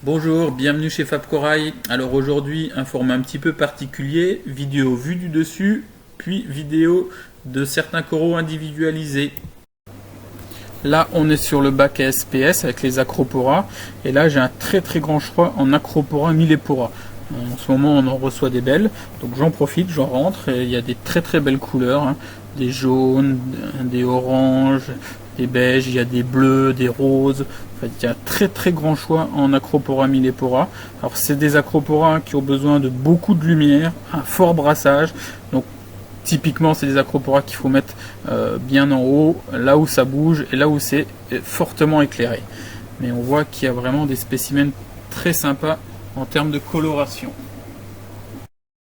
Bonjour, bienvenue chez Fab Corail. Alors aujourd'hui, un format un petit peu particulier, vidéo vue du dessus, puis vidéo de certains coraux individualisés. Là, on est sur le bac à SPS avec les Acropora, et là j'ai un très grand choix en Acropora millepora. En ce moment, on en reçoit des belles, donc j'en profite, j'en rentre, et il y a des très belles couleurs, hein. Des jaunes, des oranges, des beiges, il y a des bleus, des roses. En fait, il y a un très grand choix en Acropora millepora. Alors c'est des Acropora qui ont besoin de beaucoup de lumière, un fort brassage, donc typiquement c'est des Acropora qu'il faut mettre bien en haut, là où ça bouge et là où c'est fortement éclairé. Mais on voit qu'il y a vraiment des spécimens très sympas en termes de coloration.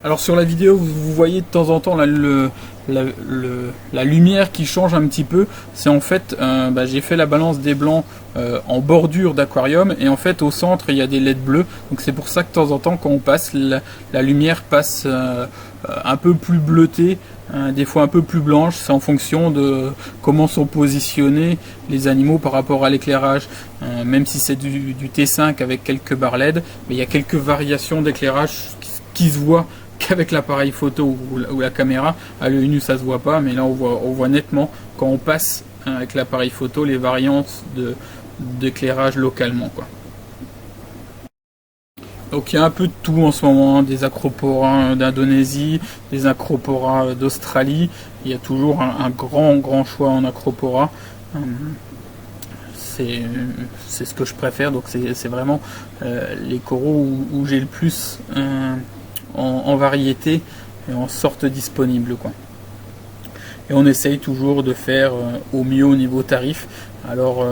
Alors sur la vidéo, vous voyez de temps en temps la lumière qui change un petit peu. C'est en fait, j'ai fait la balance des blancs en bordure d'aquarium, et en fait au centre il y a des LED bleus. Donc c'est pour ça que de temps en temps quand on passe, la lumière passe un peu plus bleutée, des fois un peu plus blanche. C'est en fonction de comment sont positionnés les animaux par rapport à l'éclairage. Même si c'est du T5 avec quelques barres LED, mais il y a quelques variations d'éclairage qui se voient qu'avec l'appareil photo ou la caméra. À l'œil nu ça se voit pas, mais là on voit nettement quand on passe avec l'appareil photo les variantes d'éclairage localement, quoi. Donc il y a un peu de tout en ce moment, des Acropora d'Indonésie, des Acropora d'Australie. Il y a toujours un grand choix en Acropora. C'est ce que je préfère, donc c'est vraiment les coraux où j'ai le plus en variété et en sorte disponible, quoi. Et on essaye toujours de faire au mieux au niveau tarif. Alors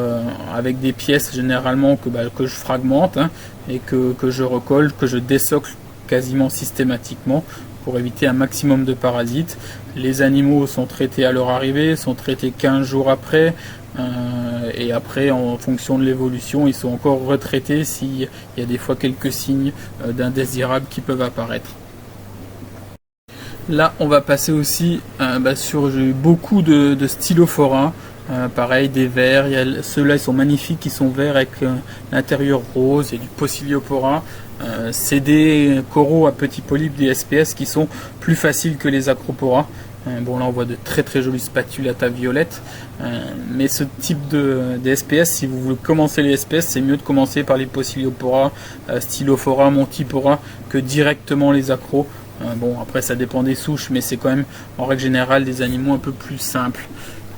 avec des pièces généralement que je fragmente, hein, et que je recolle, que je dessocle quasiment systématiquement pour éviter un maximum de parasites. Les animaux sont traités à leur arrivée, sont traités 15 jours après, et après en fonction de l'évolution ils sont encore retraités s'il y a des fois quelques signes d'indésirables qui peuvent apparaître. Là on va passer aussi sur beaucoup de stylophora. Pareil, des verts, ceux-là ils sont magnifiques, ils sont verts avec l'intérieur rose, et du Posiliopora. C'est des coraux à petits polypes des SPS qui sont plus faciles que les Acropora. Bon, là on voit de très jolies spatulata violettes, mais ce type des SPS, si vous voulez commencer les SPS, c'est mieux de commencer par les Posiliopora, Stylophora, Montipora, que directement les Acros. Bon, après ça dépend des souches, mais c'est quand même en règle générale des animaux un peu plus simples.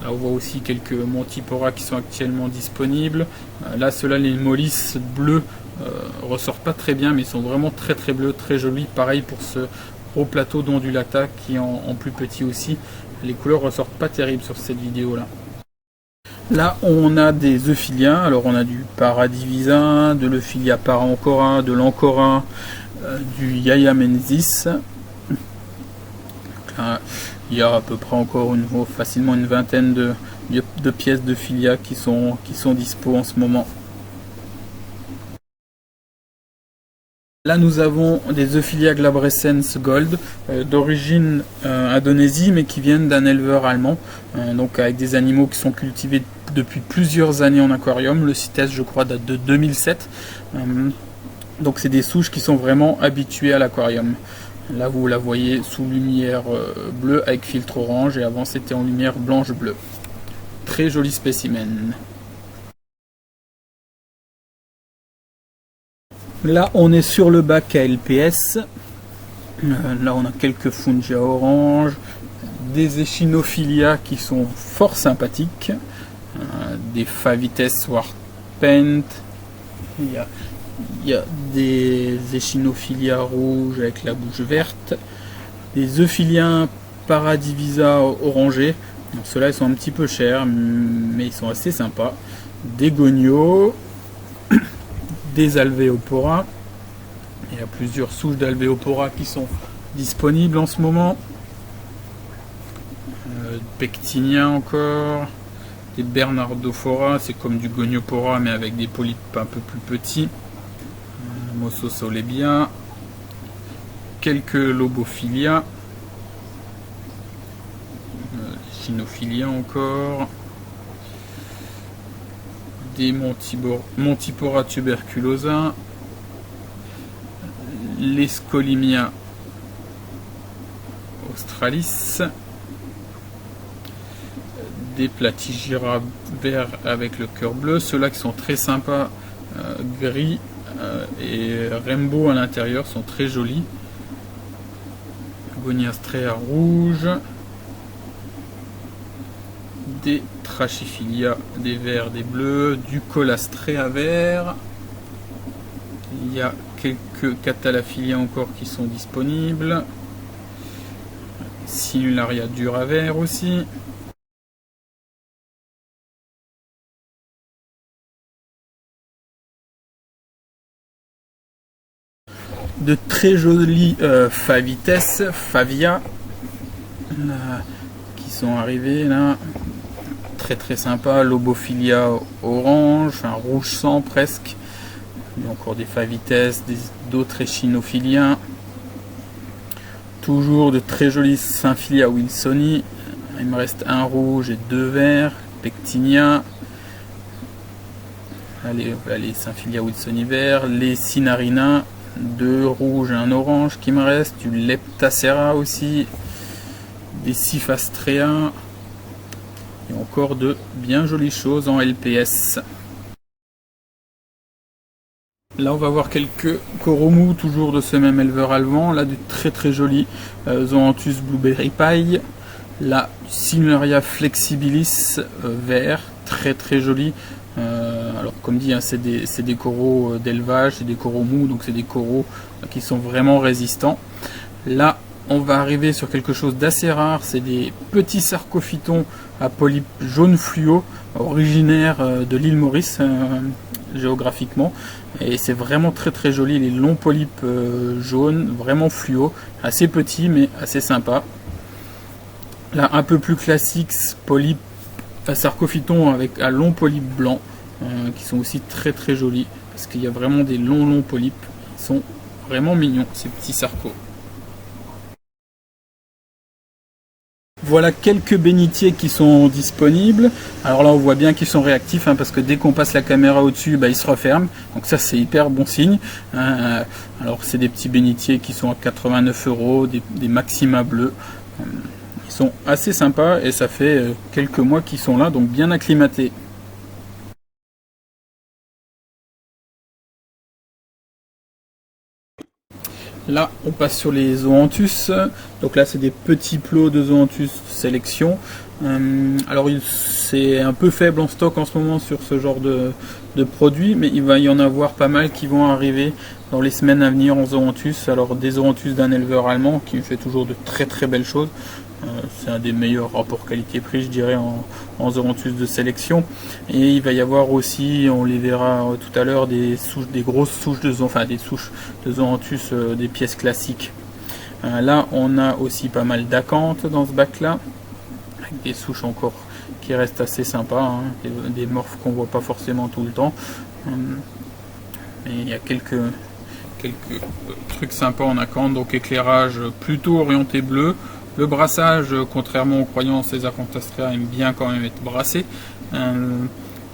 Là on voit aussi quelques Montipora qui sont actuellement disponibles. Là ceux-là, les mollisses bleues ressortent pas très bien, mais ils sont vraiment très bleus, très jolis. Pareil pour ce gros plateau d'ondulata qui est en plus petit aussi. Les couleurs ressortent pas terribles sur cette vidéo là. Là on a des Euphilia. Alors on a du Paradivisa, de l'Euphilia parancora, de l'Ancora, du Yayamensis. Il y a à peu près encore facilement une vingtaine de pièces de filia qui sont dispo en ce moment. Là nous avons des Euphilia glabrescens gold d'origine Indonésie, mais qui viennent d'un éleveur allemand, donc avec des animaux qui sont cultivés depuis plusieurs années en aquarium. Le CITES je crois date de 2007, donc c'est des souches qui sont vraiment habituées à l'aquarium. Là vous la voyez sous lumière bleue avec filtre orange, et avant c'était en lumière blanche bleue. Très joli spécimen. Là on est sur le bac à LPS. Là on a quelques Fungia orange, des Echinophilia qui sont fort sympathiques, des Favites Warpent, il y a des Echinophilia rouges avec la bouche verte, des Euphilia Paradivisa orangés. Ceux-là ils sont un petit peu chers, mais ils sont assez sympas. Des Gonio, des Alveopora. Il y a plusieurs souches d'Alveopora qui sont disponibles en ce moment. Pectinia encore, des Bernardophora, c'est comme du Goniopora mais avec des polypes un peu plus petits. Mossosolebia, quelques Lobophilia, Chinophilia encore, des Montipora tuberculosa, les Scolimia australis, des Platygira verts avec le cœur bleu, ceux-là qui sont très sympas, gris et rainbow à l'intérieur, sont très jolis. Goniastrea rouge, des Trachyphilia, des verts, des bleus, du Colastrea vert. Il y a quelques Catalaphilia encore qui sont disponibles. Sinularia dura vert aussi. De très jolis Favites, Favia, qui sont arrivés là. Très sympa. Lobophilia orange, un rouge sang presque. Il y a encore des Favites, d'autres Echinophilia. Toujours de très jolis Symphilia wilsoni. Il me reste un rouge et deux verts. Pectinia. Les Symphilia wilsoni verts. Les Cinarina. Deux rouges et un orange qui me reste. Du Leptacera aussi. Des Cyphastrea. Et encore de bien jolies choses en LPS. Là on va voir quelques coraux mous, toujours de ce même éleveur allemand. Là du très joli Zoanthus blueberry pie. Là Sinularia flexibilis vert, très joli. Alors comme dit, hein, c'est des coraux d'élevage, c'est des coraux mous, donc c'est des coraux qui sont vraiment résistants. Là on va arriver sur quelque chose d'assez rare, c'est des petits sarcophytons à polypes jaune fluo, originaires de l'île Maurice géographiquement, et c'est vraiment très joli, les longs polypes jaunes, vraiment fluo, assez petits mais assez sympa. Là un peu plus classique, polypes sarcophytons avec un long polype blanc, qui sont aussi très jolis, parce qu'il y a vraiment des longs polypes, ils sont vraiment mignons ces petits sarcos. Voilà quelques bénitiers qui sont disponibles. Alors là on voit bien qu'ils sont réactifs, hein, parce que dès qu'on passe la caméra au-dessus, ils se referment. Donc ça c'est hyper bon signe. Alors c'est des petits bénitiers qui sont à 89 €, des Maxima bleus. Ils sont assez sympas et ça fait quelques mois qu'ils sont là, donc bien acclimatés. Là, on passe sur les Zoanthus. Donc là, c'est des petits plots de Zoanthus sélection. Alors, c'est un peu faible en stock en ce moment sur ce genre de produits, mais il va y en avoir pas mal qui vont arriver dans les semaines à venir en Zoanthus. Alors, des Zoanthus d'un éleveur allemand qui fait toujours de très belles choses. C'est un des meilleurs rapports qualité-prix, je dirais, en Zoanthus de sélection. Et il va y avoir aussi, on les verra tout à l'heure, des grosses souches de Zoanthus, des pièces classiques. Là, on a aussi pas mal d'acanthes dans ce bac-là, avec des souches encore qui restent assez sympas, hein, des morphes qu'on voit pas forcément tout le temps. Mais il y a quelques trucs sympas en acanthe, donc éclairage plutôt orienté bleu. Le brassage, contrairement aux croyances, les Acanthastrea aiment bien quand même être brassés,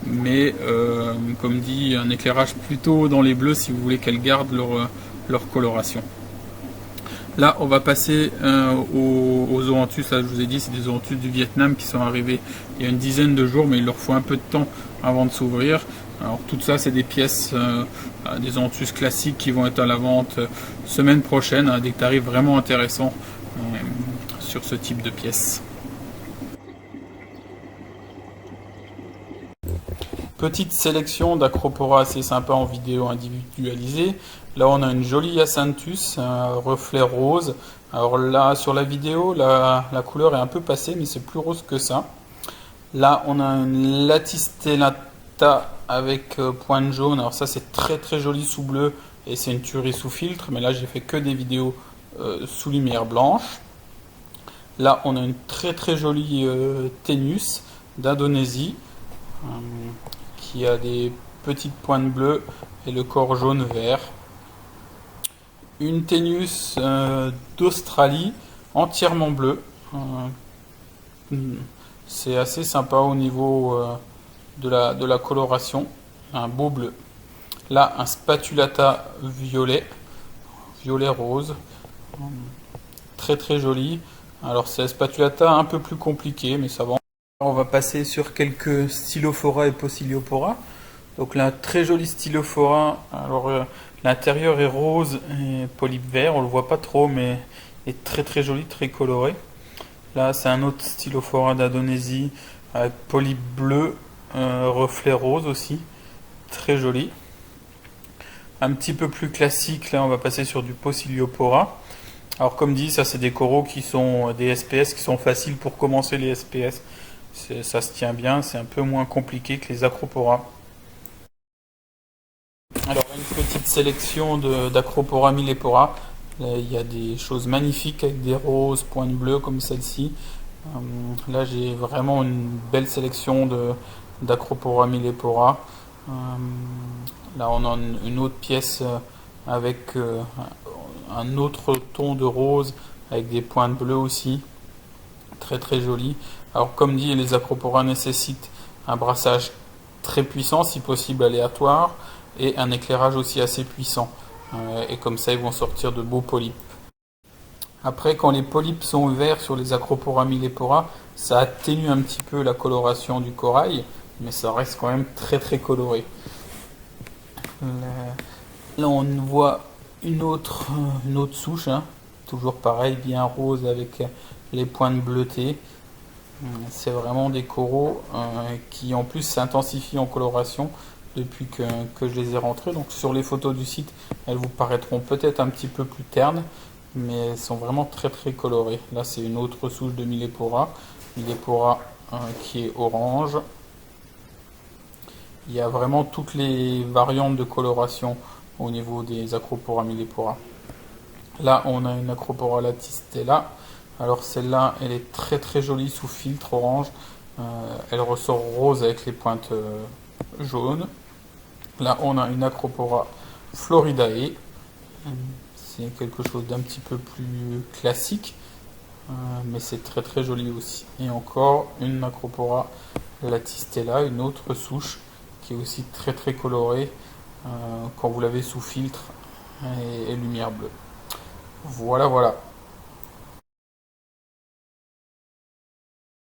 mais comme dit, un éclairage plutôt dans les bleus si vous voulez qu'elles gardent leur coloration. Là, on va passer aux Zoanthus. Là, je vous ai dit, c'est des Zoanthus du Vietnam qui sont arrivés il y a une dizaine de jours, mais il leur faut un peu de temps avant de s'ouvrir. Alors tout ça, c'est des pièces, des Zoanthus classiques qui vont être à la vente semaine prochaine, à des tarifs vraiment intéressants sur ce type de pièces. Petite sélection d'Acropora assez sympa en vidéo individualisée. Là on a une jolie Hyacinthus, reflet rose. Alors là sur la vidéo la couleur est un peu passée, mais c'est plus rose que ça. Là on a une Latistellata avec pointe jaune. Alors ça c'est très joli sous bleu et c'est une tuerie sous filtre, mais là j'ai fait que des vidéos sous lumière blanche. Là on a une très jolie Tenius d'Indonésie, qui a des petites pointes bleues et le corps jaune vert. Une Tenius d'Australie entièrement bleue. C'est assez sympa au niveau de la coloration. Un beau bleu. Là un Spatulata violet violet rose. Très très joli. Alors c'est spatulata un peu plus compliqué, mais ça va. On va passer sur quelques stylophora et Poeciliopora. Donc là, très joli stylophora. Alors l'intérieur est rose et polype vert, on le voit pas trop, mais est très très joli, très coloré. Là, c'est un autre stylophora d'Indonésie avec polype bleu, reflet rose aussi, très joli. Un petit peu plus classique, là, on va passer sur du Poeciliopora. Alors comme dit, ça c'est des coraux qui sont des SPS qui sont faciles pour commencer les SPS. Ça se tient bien, c'est un peu moins compliqué que les Acropora. Alors une petite sélection d'Acropora millepora. Il y a des choses magnifiques avec des roses, pointes bleues comme celle-ci. Là j'ai vraiment une belle sélection d'Acropora millepora. Là on a une autre pièce avec un autre ton de rose avec des pointes bleues aussi. Très très joli. Alors comme dit, les Acropora nécessitent un brassage très puissant, si possible aléatoire, et un éclairage aussi assez puissant. Et comme ça, ils vont sortir de beaux polypes. Après, quand les polypes sont ouverts sur les Acropora millepora, ça atténue un petit peu la coloration du corail, mais ça reste quand même très très coloré. Là, on voit une autre souche, hein. Toujours pareil, bien rose avec les pointes bleutées. C'est vraiment des coraux qui en plus s'intensifient en coloration depuis que je les ai rentrés. Donc sur les photos du site, elles vous paraîtront peut-être un petit peu plus ternes, mais elles sont vraiment très très colorées. Là c'est une autre souche de millepora, qui est orange. Il y a vraiment toutes les variantes de coloration au niveau des Acropora millepora. Là on a une Acropora latistella. Alors celle-là, elle est très très jolie sous filtre orange. Elle ressort rose avec les pointes jaunes. Là, on a une Acropora floridae. C'est quelque chose d'un petit peu plus classique, mais c'est très très joli aussi. Et encore une Acropora latistella, une autre souche qui est aussi très très colorée quand vous l'avez sous filtre et lumière bleue. Voilà, voilà.